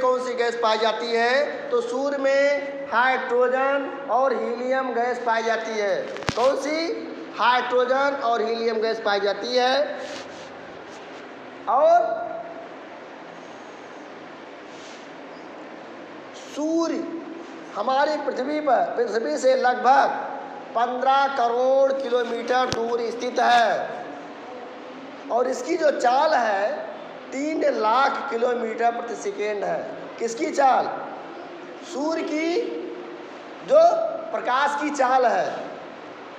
कौन सी गैस पाई जाती है? तो सूर्य में हाइड्रोजन और हीलियम गैस पाई जाती है। कौन सी? हाइड्रोजन और हीलियम गैस पाई जाती है। और सूर्य हमारी पृथ्वी से लगभग 15 करोड़ किलोमीटर दूर स्थित है और इसकी जो चाल है 3 लाख किलोमीटर प्रति सेकेंड है। किसकी चाल? सूर्य की जो प्रकाश की चाल है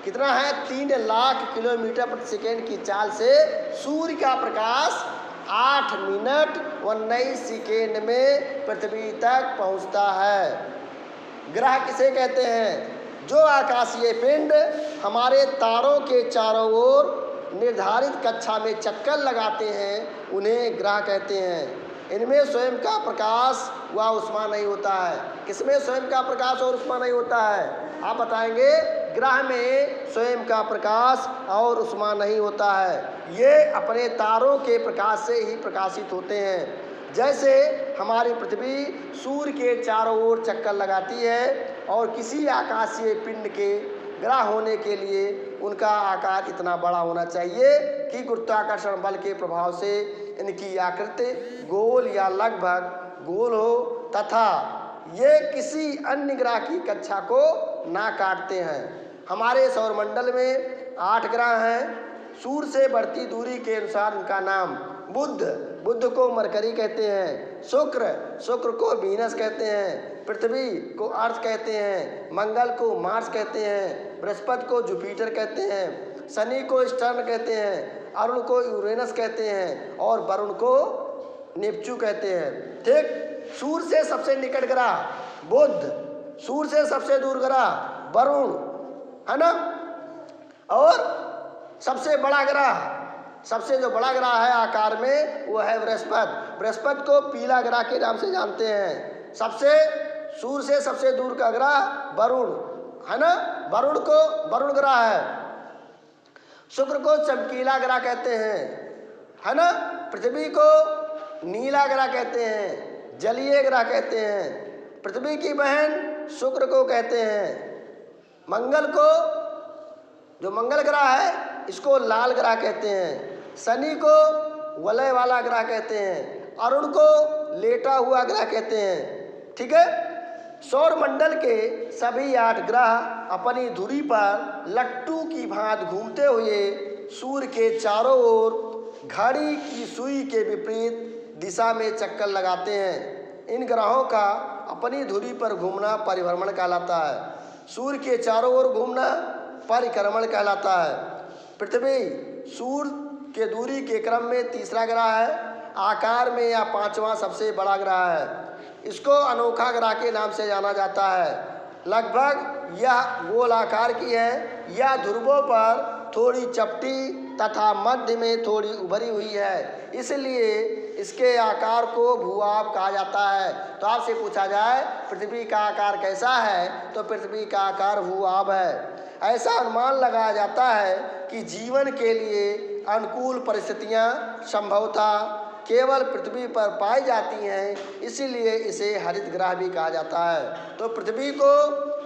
कितना है? 3 लाख किलोमीटर प्रति सेकेंड की चाल से सूर्य का प्रकाश 8 मिनट 19 सेकेंड में पृथ्वी तक पहुंचता है। ग्रह किसे कहते हैं? जो आकाशीय पिंड हमारे तारों के चारों ओर निर्धारित कक्षा में चक्कर लगाते हैं उन्हें ग्रह कहते हैं। इनमें स्वयं का प्रकाश व ऊष्मा नहीं होता है। किसमें स्वयं का प्रकाश और ऊष्मा नहीं होता है? आप बताएंगे। ग्रह में स्वयं का प्रकाश और ऊष्मा नहीं होता है। ये अपने तारों के प्रकाश से ही प्रकाशित होते हैं। जैसे हमारी पृथ्वी सूर्य के चारों ओर चक्कर लगाती है और किसी आकाशीय पिंड के ग्रह होने के लिए उनका आकार इतना बड़ा होना चाहिए कि गुरुत्वाकर्षण बल के प्रभाव से इनकी आकृति गोल या लगभग गोल हो तथा ये किसी अन्य ग्रह की कक्षा को ना काटते हैं। हमारे सौरमंडल में 8 ग्रह हैं। सूर्य से बढ़ती दूरी के अनुसार उनका नाम बुध को मरकरी कहते हैं, शुक्र को वीनस कहते हैं, पृथ्वी को अर्थ कहते हैं, मंगल को मार्स कहते हैं, बृहस्पति को जुपिटर कहते हैं, शनि को स्टर्न कहते हैं, अरुण को यूरेनस कहते हैं और वरुण को नेपच्यून कहते हैं। ठीक। सूर्य से सबसे निकट ग्रह बुध, सूर्य से सबसे दूर ग्रह वरुण, है ना। और सबसे बड़ा ग्रह, सबसे जो बड़ा ग्रह है आकार में वो है बृहस्पति। बृहस्पति को पीला ग्रह के नाम से जानते हैं। सूर्य से सबसे दूर का ग्रह वरुण, है ना। वरुण ग्रह है। शुक्र को चमकीला ग्रह कहते हैं, है ना। पृथ्वी को नीला ग्रह कहते हैं, जलीय ग्रह कहते हैं। पृथ्वी की बहन शुक्र को कहते हैं। मंगल को, जो मंगल ग्रह है इसको लाल ग्रह कहते हैं। शनि को वलय वाला ग्रह कहते हैं। अरुण को लेटा हुआ ग्रह कहते हैं। ठीक है। सौरमंडल के सभी 8 ग्रह अपनी धुरी पर लट्टू की भांति घूमते हुए सूर्य के चारों ओर घड़ी की सुई के विपरीत दिशा में चक्कर लगाते हैं। इन ग्रहों का अपनी धुरी पर घूमना परिभ्रमण कहलाता है। सूर्य के चारों ओर घूमना परिक्रमण कहलाता है। पृथ्वी सूर्य के दूरी के क्रम में तीसरा ग्रह है। आकार में यह 5वां सबसे बड़ा ग्रह है। इसको अनोखा ग्रह के नाम से जाना जाता है। लगभग यह गोल आकार की है। यह ध्रुवों पर थोड़ी चपटी तथा मध्य में थोड़ी उभरी हुई है, इसलिए इसके आकार को भूआब कहा जाता है। तो आपसे पूछा जाए पृथ्वी का आकार कैसा है, तो पृथ्वी का आकार भूआब है। ऐसा अनुमान लगाया जाता है कि जीवन के लिए अनुकूल परिस्थितियां संभवतः केवल पृथ्वी पर पाई जाती हैं, इसीलिए इसे हरित ग्रह भी कहा जाता है। तो पृथ्वी को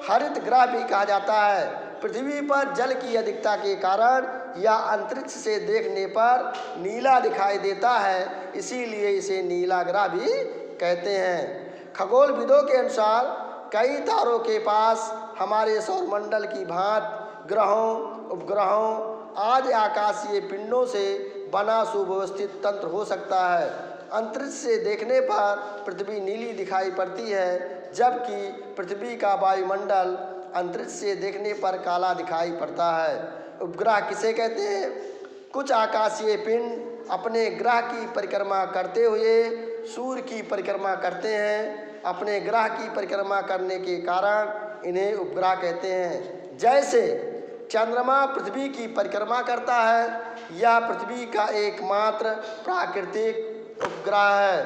हरित ग्रह भी कहा जाता है। पृथ्वी पर जल की अधिकता के कारण या अंतरिक्ष से देखने पर नीला दिखाई देता है, इसीलिए इसे नीला ग्रह भी कहते हैं। खगोलविदों के अनुसार कई तारों के पास हमारे सौरमंडल की भांति ग्रहों, उपग्रहों आदि आकाशीय पिंडों से बना सुव्यवस्थित तंत्र हो सकता है। अंतरिक्ष से देखने पर पृथ्वी नीली दिखाई पड़ती है, जबकि पृथ्वी का वायुमंडल अंतरिक्ष से देखने पर काला दिखाई पड़ता है। उपग्रह किसे कहते हैं? कुछ आकाशीय पिंड अपने ग्रह की परिक्रमा करते हुए सूर्य की परिक्रमा करते हैं। अपने ग्रह की परिक्रमा करने के कारण इन्हें उपग्रह कहते हैं। जैसे चंद्रमा पृथ्वी की परिक्रमा करता है, यह पृथ्वी का एकमात्र प्राकृतिक उपग्रह है।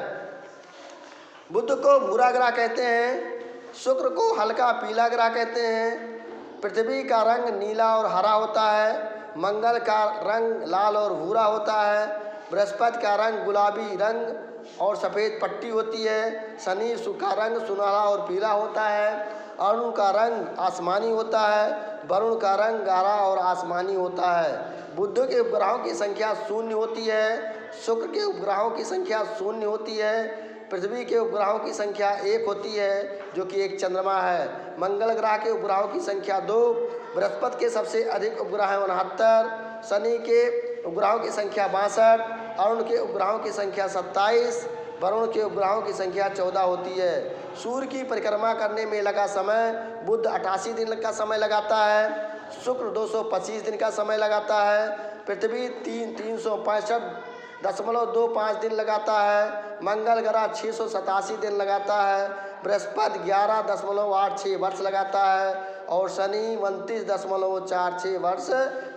बुध को भूरा ग्रह कहते हैं। शुक्र को हल्का पीला ग्रह कहते हैं। पृथ्वी का रंग नीला और हरा होता है। मंगल का रंग लाल और भूरा होता है। बृहस्पति का रंग गुलाबी रंग और सफ़ेद पट्टी होती है। शनि का रंग सुनहरा और पीला होता है। अरुण का रंग आसमानी होता है। वरुण का रंग गाढ़ा और आसमानी होता है। बुध के उपग्रहों की संख्या 0 होती है। शुक्र के उपग्रहों की संख्या 0 होती है। पृथ्वी के उपग्रहों की संख्या 1 होती है, जो कि एक चंद्रमा है। मंगल ग्रह के उपग्रहों की संख्या 2। बृहस्पति के सबसे अधिक उपग्रह हैं 69। शनि के उपग्रहों की संख्या 62। अरुण के उपग्रहों की संख्या 27। वरुण के उपग्रहों की संख्या 14 होती है। सूर्य की परिक्रमा करने में लगा समय, बुध 88 दिन का समय लगाता है। शुक्र 225 दिन का समय लगाता है। पृथ्वी 365.25 दिन लगाता है। मंगल ग्रह 687 दिन लगाता है। बृहस्पति 11.86 वर्ष लगाता है और शनि 29.46 वर्ष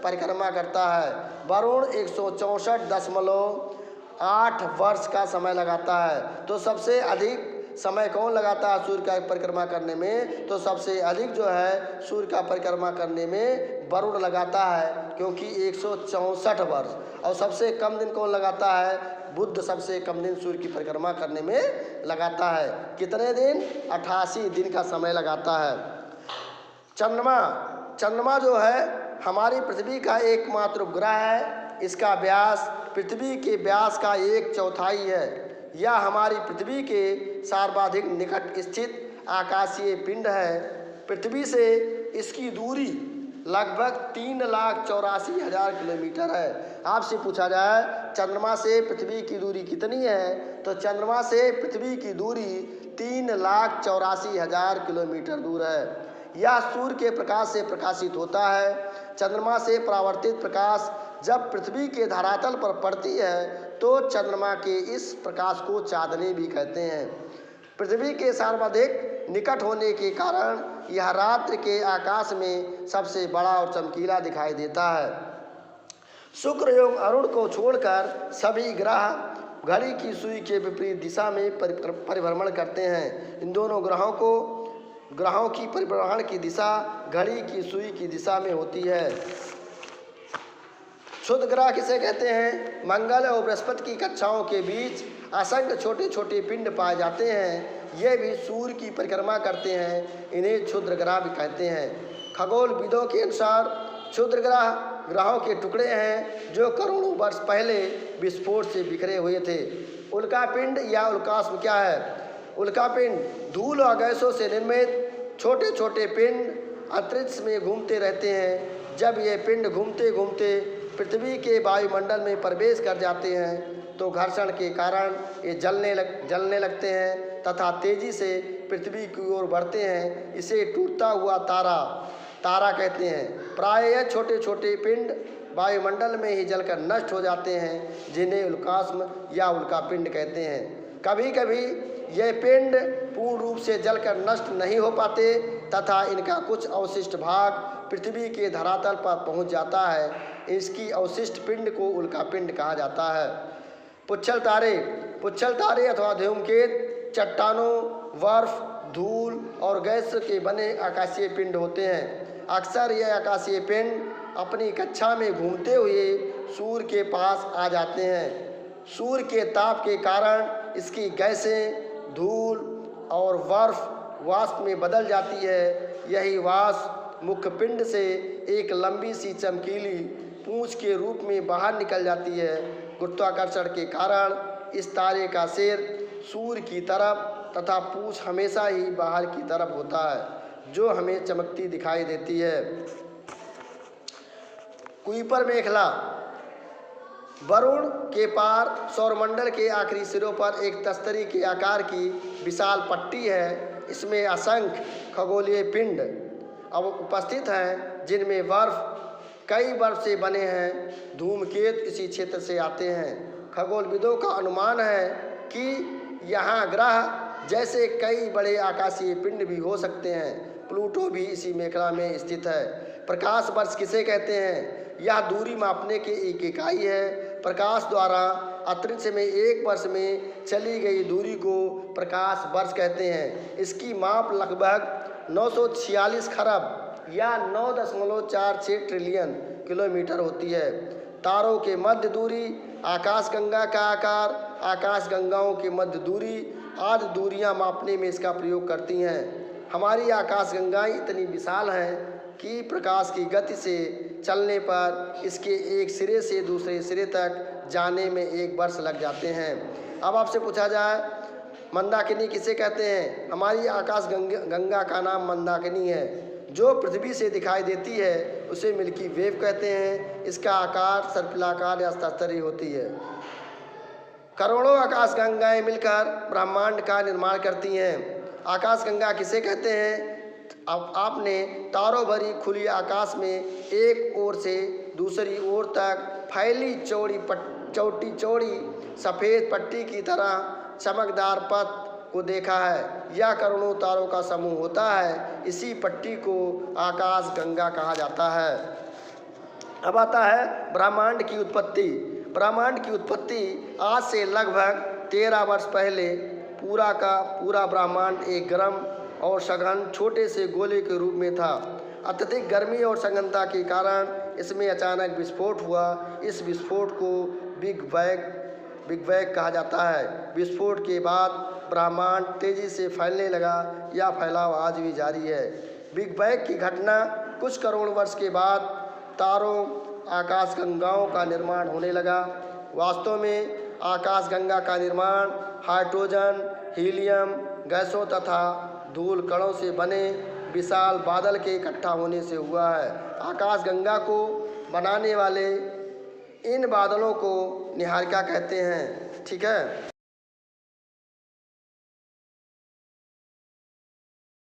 परिक्रमा करता है। वरुण 164.8 वर्ष का समय लगाता है। तो सबसे अधिक समय कौन लगाता है सूर्य का परिक्रमा करने में? तो सबसे अधिक जो है सूर्य का परिक्रमा करने में वरुण लगाता है, क्योंकि 164 वर्ष। और सबसे कम दिन कौन लगाता है? बुध सबसे कम दिन सूर्य की परिक्रमा करने में लगाता है। कितने दिन? 88 दिन का समय लगाता है। चंद्रमा जो है हमारी पृथ्वी का एकमात्र उपग्रह है। इसका व्यास पृथ्वी के व्यास का 1/4 है। यह हमारी पृथ्वी के सर्वाधिक निकट स्थित आकाशीय पिंड है। पृथ्वी से इसकी दूरी लगभग 3,84,000 किलोमीटर है। आपसे पूछा जाए चंद्रमा से पृथ्वी की दूरी कितनी है, तो चंद्रमा से पृथ्वी की दूरी 3,84,000 किलोमीटर दूर है। यह सूर्य के प्रकाश से प्रकाशित होता है। चंद्रमा से परावर्तित प्रकाश जब पृथ्वी के धरातल पर पड़ती है तो चंद्रमा के इस प्रकाश को चांदनी भी कहते हैं। पृथ्वी के सर्वाधिक निकट होने के कारण यह रात्रि के आकाश में सबसे बड़ा और चमकीला दिखाई देता है। शुक्र एवं अरुण को छोड़कर सभी ग्रह घड़ी की सुई के विपरीत दिशा में परिभ्रमण करते हैं। इन दोनों ग्रहों की परिभ्रमण की दिशा घड़ी की सुई की दिशा में होती है। क्षुद्र ग्रह किसे कहते हैं? मंगल और बृहस्पति की कक्षाओं के बीच असंख्य छोटे छोटे पिंड पाए जाते हैं। ये भी सूर्य की परिक्रमा करते हैं। इन्हें क्षुद्र ग्रह भी कहते हैं। खगोलविदों के अनुसार क्षुद्र ग्रहों के टुकड़े हैं जो करोड़ों वर्ष पहले विस्फोट से बिखरे हुए थे। उल्कापिंड या उल्कास्म क्या है? उल्कापिंड धूल और गैसों से निर्मित छोटे छोटे पिंड अंतरिक्ष में घूमते रहते हैं। जब ये पिंड घूमते घूमते पृथ्वी के वायुमंडल में प्रवेश कर जाते हैं तो घर्षण के कारण ये जलने लगते हैं तथा तेजी से पृथ्वी की ओर बढ़ते हैं। इसे टूटता हुआ तारा कहते हैं। प्राय यह छोटे छोटे पिंड वायुमंडल में ही जलकर नष्ट हो जाते हैं, जिन्हें उल्कास्म या उल्कापिंड कहते हैं। कभी कभी ये पिंड पूर्ण रूप से जलकर नष्ट नहीं हो पाते तथा इनका कुछ अवशिष्ट भाग पृथ्वी के धरातल पर पहुंच जाता है। इसकी अवशिष्ट पिंड को उल्कापिंड कहा जाता है। पुच्छल तारे अथवा धूमकेतु चट्टानों, बर्फ, धूल और गैस के बने आकाशीय पिंड होते हैं। अक्सर यह आकाशीय पिंड अपनी कक्षा में घूमते हुए सूर्य के पास आ जाते हैं। सूर्य के ताप के कारण इसकी गैसें, धूल और बर्फ वाष्प में बदल जाती है। यही वाष्प मुख्य पिंड से एक लंबी सी चमकीली पूंछ के रूप में बाहर निकल जाती है। गुरुत्वाकर्षण के कारण इस तारे का सिर सूर्य की तरफ तथा पूंछ हमेशा ही बाहर की तरफ होता है, जो हमें चमकती दिखाई देती है। कुइपर मेखला वरुण के पार सौरमंडल के आखिरी सिरों पर एक तस्तरी के आकार की विशाल पट्टी है। इसमें असंख्य खगोलीय पिंड अब उपस्थित हैं, जिनमें बर्फ कई बर्फ से बने हैं। धूमकेतु इसी क्षेत्र से आते हैं। खगोलविदों का अनुमान है कि यहाँ ग्रह जैसे कई बड़े आकाशीय पिंड भी हो सकते हैं। प्लूटो भी इसी मेखला में स्थित है। प्रकाश वर्ष किसे कहते हैं? यह दूरी मापने की एक इकाई है। प्रकाश द्वारा अंतरिक्ष में एक वर्ष में चली गई दूरी को प्रकाश वर्ष कहते हैं। इसकी माप लगभग 946 खरब या 9.46 ट्रिलियन किलोमीटर होती है। तारों के मध्य दूरी, आकाशगंगा का आकार आकाश गंगाओं की मध्य दूरी आदि दूरियां मापने में इसका प्रयोग करती हैं। हमारी आकाश गंगाएं इतनी विशाल हैं कि प्रकाश की गति से चलने पर इसके एक सिरे से दूसरे सिरे तक जाने में 1 वर्ष लग जाते हैं। अब आपसे पूछा जाए मंदाकिनी किसे कहते हैं? हमारी आकाश गंगा का नाम मंदाकिनी है। जो पृथ्वी से दिखाई देती है उसे मिल्की वेव कहते हैं। इसका आकार सर्पिलाकार या स्तरीय होती है। करोड़ों आकाश गंगाएं मिलकर ब्रह्मांड का निर्माण करती हैं। आकाश गंगा किसे कहते हैं? अब आपने तारों भरी खुली आकाश में एक ओर से दूसरी ओर तक फैली चौड़ी सफ़ेद पट्टी की तरह चमकदार पथ को देखा है। यह करोड़ों तारों का समूह होता है। इसी पट्टी को आकाश गंगा कहा जाता है। अब आता है ब्रह्मांड की उत्पत्ति। ब्रह्मांड की उत्पत्ति आज से लगभग 13 वर्ष पहले पूरा का पूरा ब्रह्मांड एक गर्म और सघन छोटे से गोले के रूप में था। अत्यधिक गर्मी और सघनता के कारण इसमें अचानक विस्फोट हुआ। इस विस्फोट को बिग बैंग कहा जाता है। विस्फोट के बाद ब्रह्मांड तेजी से फैलने लगा। यह फैलाव आज भी जारी है। बिग बैंग की घटना कुछ करोड़ वर्ष के बाद तारों आकाश गंगाओं का निर्माण होने लगा। वास्तव में आकाश गंगा का निर्माण हाइड्रोजन, हीलियम गैसों तथा धूल कणों से बने विशाल बादल के इकट्ठा होने से हुआ है। आकाश गंगा को बनाने वाले इन बादलों को निहारिका कहते हैं। ठीक है।